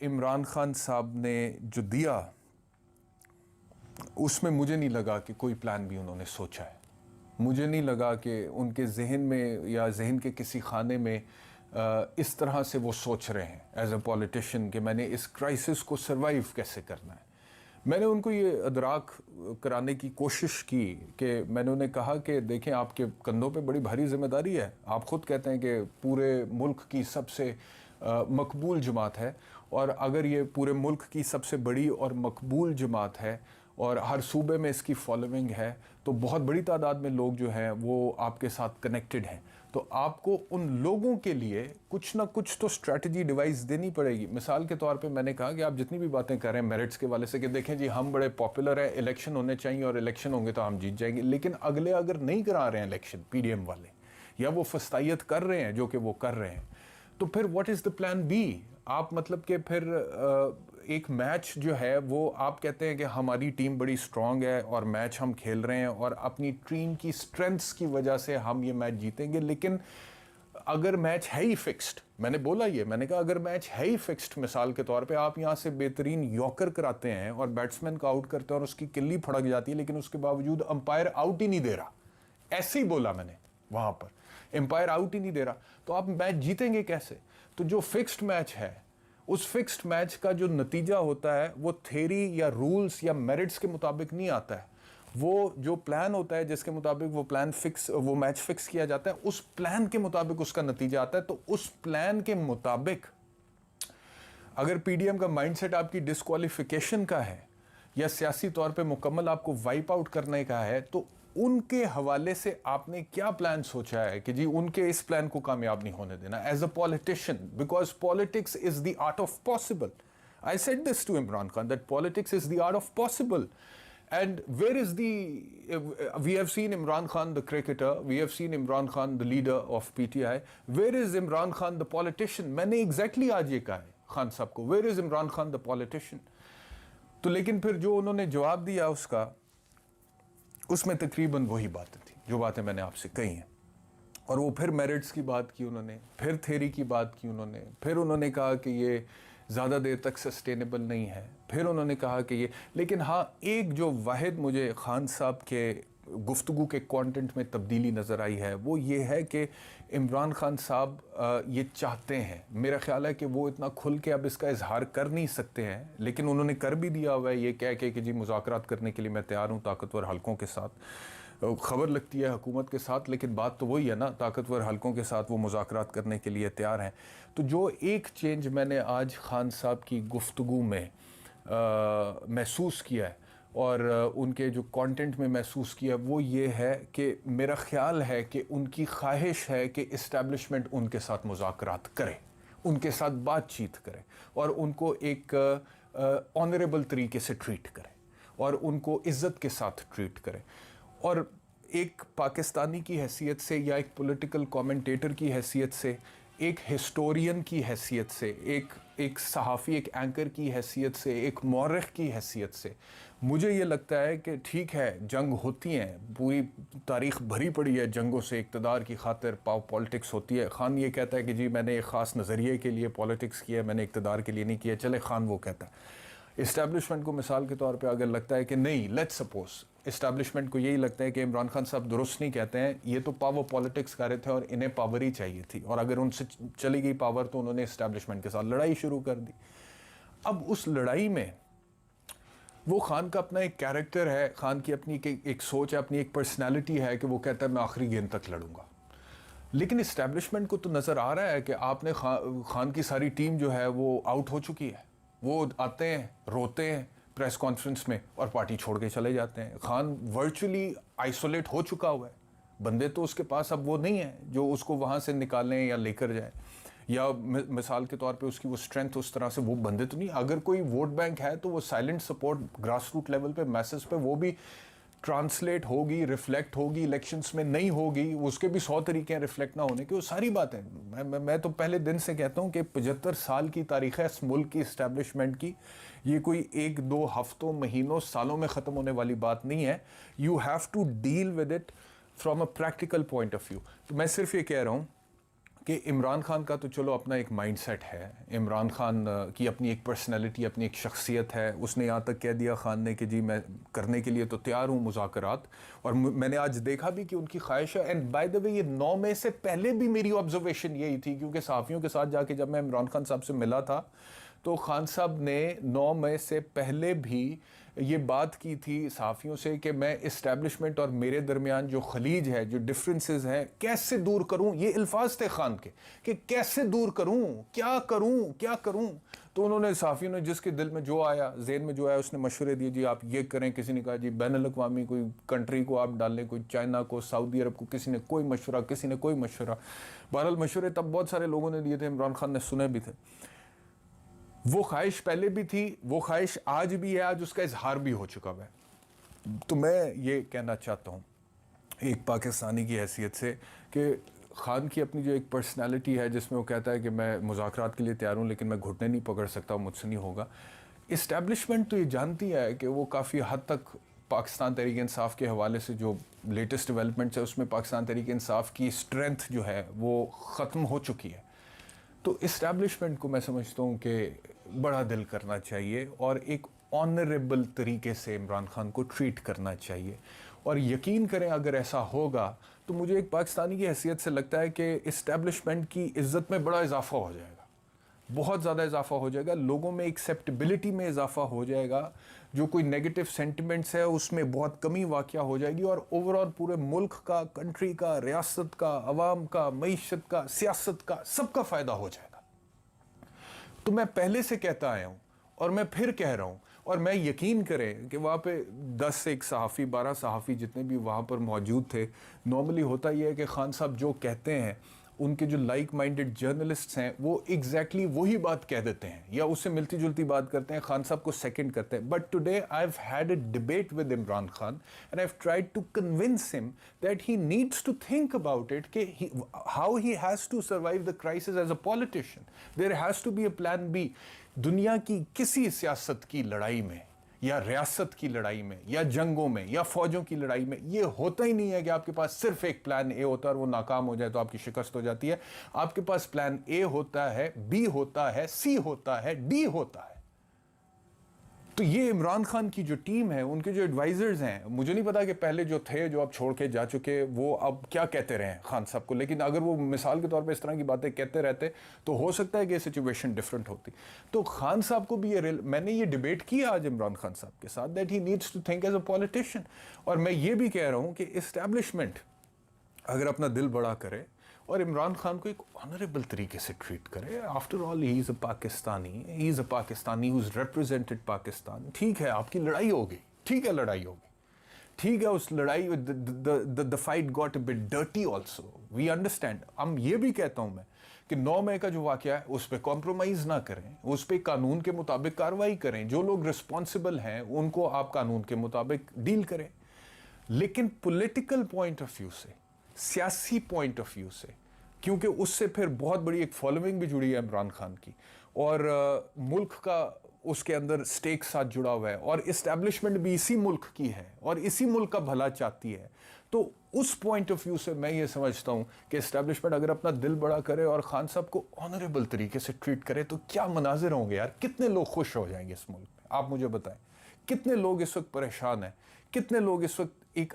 عمران خان صاحب نے جو دیا اس میں مجھے نہیں لگا کہ کوئی پلان بھی انہوں نے سوچا ہے. مجھے نہیں لگا کہ ان کے ذہن میں یا ذہن کے کسی خانے میں اس طرح سے وہ سوچ رہے ہیں ایز اے پولیٹیشین کہ میں نے اس کرائسس کو سروائیو کیسے کرنا ہے. میں نے ان کو یہ ادراک کرانے کی کوشش کی کہ میں نے انہیں کہا کہ دیکھیں آپ کے کندھوں پہ بڑی بھاری ذمہ داری ہے. آپ خود کہتے ہیں کہ پورے ملک کی سب سے مقبول جماعت ہے، اور اگر یہ پورے ملک کی سب سے بڑی اور مقبول جماعت ہے اور ہر صوبے میں اس کی فالوئنگ ہے تو بہت بڑی تعداد میں لوگ جو ہیں وہ آپ کے ساتھ کنیکٹڈ ہیں. تو آپ کو ان لوگوں کے لیے کچھ نہ کچھ تو اسٹریٹجی ڈیوائس دینی پڑے گی. مثال کے طور پہ میں نے کہا کہ آپ جتنی بھی باتیں کر رہے ہیں میرٹس کے والے سے کہ دیکھیں جی ہم بڑے پاپولر ہیں، الیکشن ہونے چاہیے اور الیکشن ہوں گے تو ہم جیت جائیں گے، لیکن اگلے اگر نہیں کرا رہے ہیں الیکشن پی ڈی ایم والے یا وہ فسطائیت کر رہے ہیں جو کہ وہ کر رہے ہیں، تو پھر what is the plan be? آپ مطلب کہ پھر ایک میچ جو ہے وہ آپ کہتے ہیں کہ ہماری ٹیم بڑی اسٹرانگ ہے اور میچ ہم کھیل رہے ہیں اور اپنی ٹیم کی اسٹرینتھس کی وجہ سے ہم یہ میچ جیتیں گے، لیکن اگر میچ ہے ہی فکسڈ، میں نے بولا یہ، میں نے کہا اگر میچ ہے ہی فکسڈ، مثال کے طور پہ آپ یہاں سے بہترین یارکر کراتے ہیں اور بیٹسمین کو آؤٹ کرتے ہیں اور اس کی کلی پھڑک جاتی ہے لیکن اس کے باوجود امپائر آؤٹ ہی نہیں دے رہا، ایسے ہی بولا میں نے وہاں پر، امپائر آؤٹ ہی نہیں دے رہا، تو آپ میچ جیتیں گے کیسے؟ تو جو فکسڈ میچ ہے اس فکسڈ میچ کا جو نتیجہ ہوتا ہے وہ تھیری یا رولز یا میرٹس کے مطابق نہیں آتا ہے. وہ جو پلان ہوتا ہے جس کے مطابق وہ میچ فکس کیا جاتا ہے اس پلان کے مطابق اس کا نتیجہ آتا ہے. تو اس پلان کے مطابق اگر پی ڈی ایم کا مائنڈ سیٹ آپ کی ڈسکوالیفیکیشن کا ہے یا سیاسی طور پہ مکمل آپ کو وائپ آؤٹ کرنے کا ہے، تو ان کے حوالے سے آپ نے کیا پلان سوچا ہے کہ جی ان کے اس پلان کو کامیاب نہیں ہونے دینا as a politician, because politics is the art of possible. I said this to Imran Khan that politics is the art of possible. And where is we have seen Imran Khan the cricketer, we have seen Imran Khan the leader of PTI, where is Imran Khan the politician? میں نے exactly آج یہ کہا ہے خان صاحب کو, where is Imran Khan the politician? تو لیکن پھر جو انہوں نے جواب دیا اس کا، اس میں تقریباً وہی باتیں تھیں جو باتیں میں نے آپ سے کہی ہیں، اور وہ پھر میرٹس کی بات کی انہوں نے، پھر تھیری کی بات کی انہوں نے، پھر انہوں نے کہا کہ یہ زیادہ دیر تک سسٹینیبل نہیں ہے، پھر انہوں نے کہا کہ یہ، لیکن ہاں ایک جو واحد مجھے خان صاحب کے گفتگو کے کانٹینٹ میں تبدیلی نظر آئی ہے وہ یہ ہے کہ عمران خان صاحب یہ چاہتے ہیں، میرا خیال ہے کہ وہ اتنا کھل کے اب اس کا اظہار کر نہیں سکتے ہیں، لیکن انہوں نے کر بھی دیا ہوا ہے یہ کہہ کے کہ جی مذاکرات کرنے کے لیے میں تیار ہوں طاقتور حلقوں کے ساتھ. خبر لگتی ہے حکومت کے ساتھ، لیکن بات تو وہی ہے نا، طاقتور حلقوں کے ساتھ وہ مذاکرات کرنے کے لیے تیار ہیں. تو جو ایک چینج میں نے آج خان صاحب کی گفتگو میں محسوس کیا ہے اور ان کے جو کانٹینٹ میں محسوس کیا وہ یہ ہے کہ میرا خیال ہے کہ ان کی خواہش ہے کہ اسٹیبلشمنٹ ان کے ساتھ مذاکرات کرے، ان کے ساتھ بات چیت کرے اور ان کو ایک آنریبل طریقے سے ٹریٹ کرے اور ان کو عزت کے ساتھ ٹریٹ کرے. اور ایک پاکستانی کی حیثیت سے یا ایک پولیٹیکل کامنٹیٹر کی حیثیت سے، ایک ہسٹورین کی حیثیت سے، ایک صحافی، ایک اینکر کی حیثیت سے، ایک مورخ کی حیثیت سے مجھے یہ لگتا ہے کہ ٹھیک ہے جنگ ہوتی ہیں، پوری تاریخ بھری پڑی ہے جنگوں سے، اقتدار کی خاطر پالیٹکس ہوتی ہے. خان یہ کہتا ہے کہ جی میں نے ایک خاص نظریے کے لیے پالیٹکس کیا ہے، میں نے اقتدار کے لیے نہیں کیا. چلے خان وہ کہتا ہے. اسٹیبلشمنٹ کو مثال کے طور پہ اگر لگتا ہے کہ نہیں، لیٹس سپوز اسٹیبلشمنٹ کو یہی لگتا ہے کہ عمران خان صاحب درست نہیں کہتے ہیں، یہ تو پاور پالیٹکس کر رہے تھے اور انہیں پاور ہی چاہیے تھی، اور اگر ان سے چلی گئی پاور تو انہوں نے اسٹیبلشمنٹ کے ساتھ لڑائی شروع کر دی. اب اس لڑائی میں وہ خان کا اپنا ایک کیریکٹر ہے، خان کی اپنی ایک سوچ ہے، اپنی ایک پرسنالٹی ہے کہ وہ کہتا ہے میں آخری گیند تک لڑوں گا. لیکن اسٹیبلشمنٹ کو تو نظر آ رہا ہے کہ آپ نے خان کی ساری ٹیم جو ہے وہ آؤٹ ہو چکی ہے، وہ آتے ہیں روتے ہیں پریس کانفرنس میں اور پارٹی چھوڑ کے چلے جاتے ہیں. خان ورچولی آئسولیٹ ہو چکا ہوا ہے، بندے تو اس کے پاس اب وہ نہیں ہیں جو اس کو وہاں سے نکالیں یا لے کر جائیں، یا مثال کے طور پہ اس کی وہ اسٹرینتھ اس طرح سے وہ بندے تو نہیں. اگر کوئی ووٹ بینک ہے تو وہ silent support grass root level پہ میسز پہ وہ بھی ٹرانسلیٹ ہوگی، ریفلیکٹ ہوگی، الیکشنز میں نہیں ہوگی، اس کے بھی 100 طریقے ہیں ریفلیکٹ نہ ہونے کے. وہ ساری باتیں میں تو پہلے دن سے کہتا ہوں کہ 75 سال کی تاریخ ہے اس ملک کی اسٹیبلشمنٹ کی، یہ کوئی 1-2 ہفتوں، مہینوں، سالوں میں ختم ہونے والی بات نہیں ہے. You have to deal with it from a practical point of view. تو میں صرف یہ کہہ رہا ہوں کہ عمران خان کا تو چلو اپنا ایک مائنڈ سیٹ ہے، عمران خان کی اپنی ایک پرسنالٹی، اپنی ایک شخصیت ہے. اس نے یہاں تک کہہ دیا خان نے کہ جی میں کرنے کے لیے تو تیار ہوں مذاکرات، اور میں نے آج دیکھا بھی کہ ان کی خواہش ہے. اینڈ بائی دا وے یہ 9 مئی سے پہلے بھی میری آبزرویشن یہی تھی، کیونکہ صحافیوں کے ساتھ جا کے جب میں عمران خان صاحب سے ملا تھا تو خان صاحب نے 9 مئی سے پہلے بھی یہ بات کی تھی صحافیوں سے کہ میں اسٹیبلشمنٹ اور میرے درمیان جو خلیج ہے، جو ڈفرینسز ہیں، کیسے دور کروں. یہ الفاظ تھے خان کے کہ کیسے دور کروں، کیا کروں. تو انہوں نے صحافیوں نے جس کے دل میں جو آیا، ذہن میں جو آیا، اس نے مشورے دیے جی آپ یہ کریں. کسی نے کہا جی بین الاقوامی کوئی کنٹری کو آپ ڈال لیں، کوئی چائنا کو، سعودی عرب کو. کسی نے کوئی مشورہ، کسی نے کوئی مشورہ. بہرحال مشورے تب بہت سارے لوگوں نے دیے تھے، عمران خان نے سنے بھی تھے. وہ خواہش پہلے بھی تھی، وہ خواہش آج بھی ہے، آج اس کا اظہار بھی ہو چکا ہے. تو میں یہ کہنا چاہتا ہوں ایک پاکستانی کی حیثیت سے کہ خان کی اپنی جو ایک پرسنالٹی ہے جس میں وہ کہتا ہے کہ میں مذاکرات کے لیے تیار ہوں لیکن میں گھٹنے نہیں پکڑ سکتا، مجھ سے نہیں ہوگا. اسٹیبلشمنٹ تو یہ جانتی ہے کہ وہ کافی حد تک پاکستان تحریک انصاف کے حوالے سے جو لیٹسٹ ڈیولپمنٹس ہے اس میں پاکستان تحریک انصاف کی اسٹرینتھ جو ہے وہ ختم ہو چکی ہے. تو اسٹیبلشمنٹ کو میں سمجھتا ہوں کہ بڑا دل کرنا چاہیے اور ایک آنریبل طریقے سے عمران خان کو ٹریٹ کرنا چاہیے. اور یقین کریں اگر ایسا ہوگا تو مجھے ایک پاکستانی کی حیثیت سے لگتا ہے کہ اسٹیبلشمنٹ کی عزت میں بڑا اضافہ ہو جائے گا، بہت زیادہ اضافہ ہو جائے گا. لوگوں میں ایکسیپٹیبلٹی میں اضافہ ہو جائے گا. جو کوئی نیگیٹو سینٹیمنٹس ہے اس میں بہت کمی واقع ہو جائے گی، اور اوور آل پورے ملک کا، کنٹری کا، ریاست کا، عوام کا، معیشت کا، سیاست کا، سب کا فائدہ ہو جائے گا. تو میں پہلے سے کہتا آیا ہوں اور میں پھر کہہ رہا ہوں، اور میں یقین کریں کہ وہاں پہ 10 سے 1 صحافی، 12 صحافی جتنے بھی وہاں پر موجود تھے، نارملی ہوتا یہ ہے کہ خان صاحب جو کہتے ہیں ان کے جو لائک مائنڈڈ جرنلسٹس ہیں وہ ایگزیکٹلی وہی بات کہہ دیتے ہیں یا اس سے ملتی جلتی بات کرتے ہیں، خان صاحب کو سیکنڈ کرتے ہیں. But today I have had a debate with Imran Khan and I have tried to convince him that he needs to think about it کہ how he has to survive the crisis as a politician. There has to be a plan B. دنیا کی کسی سیاست کی لڑائی میں یا ریاست کی لڑائی میں یا جنگوں میں یا فوجوں کی لڑائی میں یہ ہوتا ہی نہیں ہے کہ آپ کے پاس صرف ایک پلان اے ہوتا ہے اور وہ ناکام ہو جائے تو آپ کی شکست ہو جاتی ہے. آپ کے پاس پلان اے ہوتا ہے، بی ہوتا ہے، سی ہوتا ہے، ڈی ہوتا ہے. تو یہ عمران خان کی جو ٹیم ہے، ان کے جو ایڈوائزرز ہیں، مجھے نہیں پتا کہ پہلے جو تھے، جو اب چھوڑ کے جا چکے، وہ اب کیا کہتے رہے ہیں خان صاحب کو، لیکن اگر وہ مثال کے طور پہ اس طرح کی باتیں کہتے رہتے تو ہو سکتا ہے کہ یہ سچویشن ڈفرنٹ ہوتی. تو خان صاحب کو بھی میں نے یہ ڈیبیٹ کیا آج عمران خان صاحب کے ساتھ that he needs to think as a politician. اور میں یہ بھی کہہ رہا ہوں کہ اسٹیبلشمنٹ اگر اپنا دل بڑا کرے اور عمران خان کو ایک آنریبل طریقے سے ٹریٹ کرے. After all he is a Pakistani, he is a Pakistani who is represented Pakistan. ٹھیک ہے آپ کی لڑائی ہوگی، ٹھیک ہے لڑائی ہوگی، ٹھیک ہے اس لڑائی the fight got a bit dirty also, we understand. یہ بھی کہتا ہوں میں کہ 9 مئی کا جو واقعہ ہے اس پہ کمپرومائز نہ کریں، اس پہ قانون کے مطابق کارروائی کریں. جو لوگ رسپانسبل ہیں ان کو آپ قانون کے مطابق ڈیل کریں. لیکن پولیٹیکل پوائنٹ آف ویو سے، سیاسی پوائنٹ آف ویو سے، کیونکہ اس سے پھر بہت بڑی ایک فالوئنگ بھی جڑی ہے عمران خان کی اور ملک کا اس کے اندر سٹیک ساتھ جڑا ہوا ہے اور اسٹیبلشمنٹ بھی اسی ملک کی ہے اور اسی ملک کا بھلا چاہتی ہے. تو اس پوائنٹ آف ویو سے میں یہ سمجھتا ہوں کہ اسٹیبلشمنٹ اگر اپنا دل بڑا کرے اور خان صاحب کو آنریبل طریقے سے ٹریٹ کرے تو کیا مناظر ہوں گے یار. کتنے لوگ خوش ہو جائیں گے اس ملک میں، آپ مجھے بتائیں. کتنے لوگ اس وقت پریشان ہیں، کتنے لوگ اس وقت ایک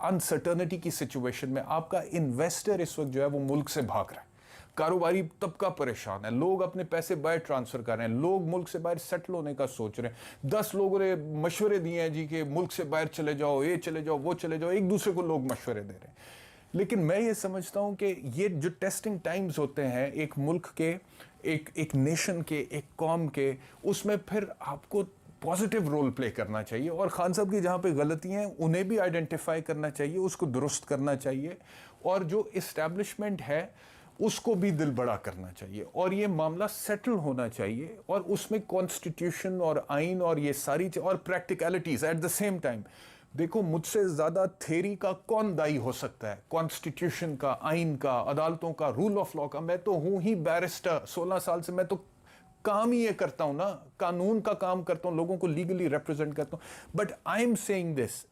انسرٹرنٹی کی سچویشن میں. آپ کا انویسٹر اس وقت جو ہے وہ ملک سے بھاگ رہا ہے، کاروباری طبقہ پریشان ہے، لوگ اپنے پیسے باہر ٹرانسفر کر رہے ہیں، لوگ ملک سے باہر سیٹل ہونے کا سوچ رہے ہیں. 10 لوگوں نے مشورے دیے ہیں جی کہ ملک سے باہر چلے جاؤ، یہ چلے جاؤ، وہ چلے جاؤ، ایک دوسرے کو لوگ مشورے دے رہے ہیں. لیکن میں یہ سمجھتا ہوں کہ یہ جو ٹیسٹنگ ٹائمز ہوتے ہیں ایک ملک کے، ایک نیشن کے، ایک قوم کے، اس میں پھر آپ کو پازیٹیو رول پلے کرنا چاہیے. اور خان صاحب کی جہاں پہ غلطیاں ہیں انہیں بھی آئیڈینٹیفائی کرنا چاہیے، اس کو درست کرنا چاہیے. اور جو اسٹیبلشمنٹ ہے اس کو بھی دل بڑا کرنا چاہیے اور یہ معاملہ سیٹل ہونا چاہیے. اور اس میں کانسٹیٹیوشن اور آئین اور یہ ساری اور پریکٹیکلٹیز ایٹ دا سیم ٹائم. دیکھو مجھ سے زیادہ تھیری کا کون دائی ہو سکتا ہے، کانسٹیٹیوشن کا، آئین کا، عدالتوں کا، رول آف لا کا. میں تو ہوں ہی بیرسٹر، 16 سال سے میں تو کام ہی یہ کرتا ہوں نا، قانون کا کام کرتا ہوں، لوگوں کو لیگلی ریپرزینٹ کرتا ہوں. But I am seeing this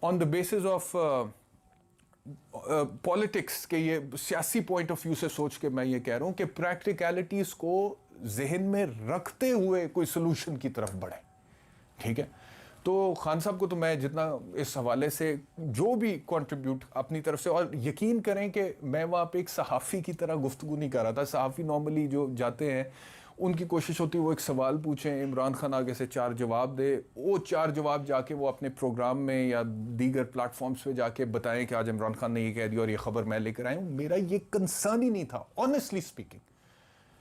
on the basis of politics کے یہ سیاسی پوائنٹ آف ویو سے سوچ کے میں یہ کہہ رہا ہوں کہ پریکٹیکلٹیز کو ذہن میں رکھتے ہوئے کوئی سلوشن کی طرف بڑھیں. ٹھیک ہے, تو خان صاحب کو تو میں جتنا اس حوالے سے جو بھی کنٹریبیوٹ اپنی طرف سے, اور یقین کریں کہ میں وہاں پہ ایک صحافی کی طرح گفتگو نہیں کر رہا تھا. صحافی نارملی جو جاتے ہیں ان کی کوشش ہوتی ہے وہ ایک سوال پوچھیں, عمران خان آگے سے 4 جواب دے, وہ 4 جواب جا کے وہ اپنے پروگرام میں یا دیگر پلیٹ فارمز پہ جا کے بتائیں کہ آج عمران خان نے یہ کہہ دیا اور یہ خبر میں لے کر آیا ہوں. میرا یہ کنسرن ہی نہیں تھا آنیسٹلی اسپیکنگ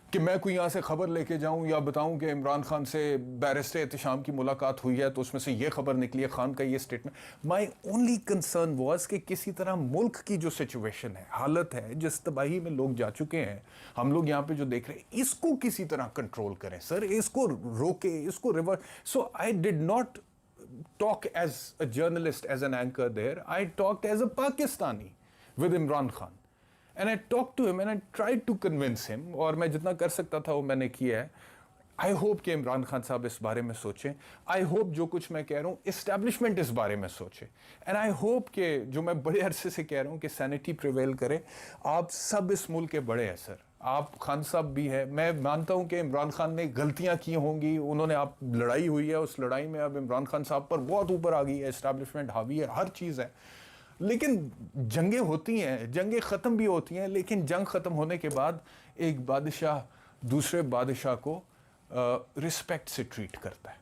کہ میں کوئی یہاں سے خبر لے کے جاؤں یا بتاؤں کہ عمران خان سے بیرسٹر احتشام کی ملاقات ہوئی ہے تو اس میں سے یہ خبر نکلی ہے, خان کا یہ statement. My only concern was کہ کسی طرح ملک کی جو سچویشن ہے, حالت ہے, جس تباہی میں لوگ جا چکے ہیں, ہم لوگ یہاں پہ جو دیکھ رہے ہیں, اس کو کسی طرح کنٹرول کریں سر, اس کو روکے, اس کو reverse. So I did not talk as a journalist, as an anchor there. I talked as a Pakistani with Imran Khan. And I talked to him and I tried to convince him, اور میں جتنا کر سکتا تھا وہ میں نے کیا ہے. I hope کہ عمران خان صاحب اس بارے میں سوچیں. I hope جو کچھ میں کہہ رہا ہوں اسٹیبلشمنٹ اس بارے میں سوچے. And I hope کہ جو میں بڑے عرصے سے کہہ رہا ہوں کہ سینٹی پریویل کرے. آپ سب اس ملک کے بڑے ہیں سر, آپ خان صاحب بھی ہے. میں مانتا ہوں کہ عمران خان نے غلطیاں کی ہوں گی, انہوں نے آپ لڑائی ہوئی ہے, اس لڑائی میں اب عمران خان صاحب پر بہت اوپر آ گئی ہے, اسٹیبلشمنٹ حاوی ہے, ہر چیز ہے. لیکن جنگیں ہوتی ہیں, جنگیں ختم بھی ہوتی ہیں, لیکن جنگ ختم ہونے کے بعد ایک بادشاہ دوسرے بادشاہ کو رسپیکٹ سے ٹریٹ کرتا ہے.